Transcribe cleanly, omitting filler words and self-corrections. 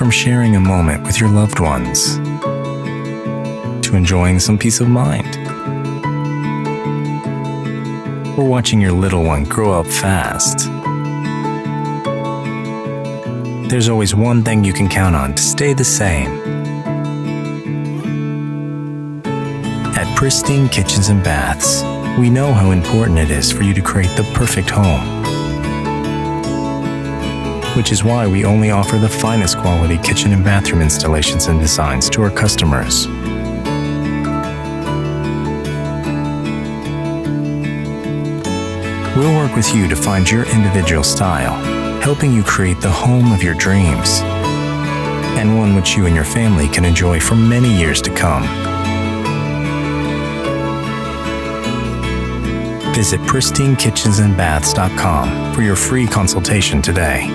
from sharing a moment with your loved ones to enjoying some peace of mind, or watching your little one grow up fast, there's always one thing you can count on to stay the same. At Pristine Kitchens and Baths, we know how important it is for you to create the perfect home, which is why we only offer the finest quality kitchen and bathroom installations and designs to our customers. We'll work with you to find your individual style, helping you create the home of your dreams, and one which you and your family can enjoy for many years to come. Visit pristinekitchensandbaths.com for your free consultation today.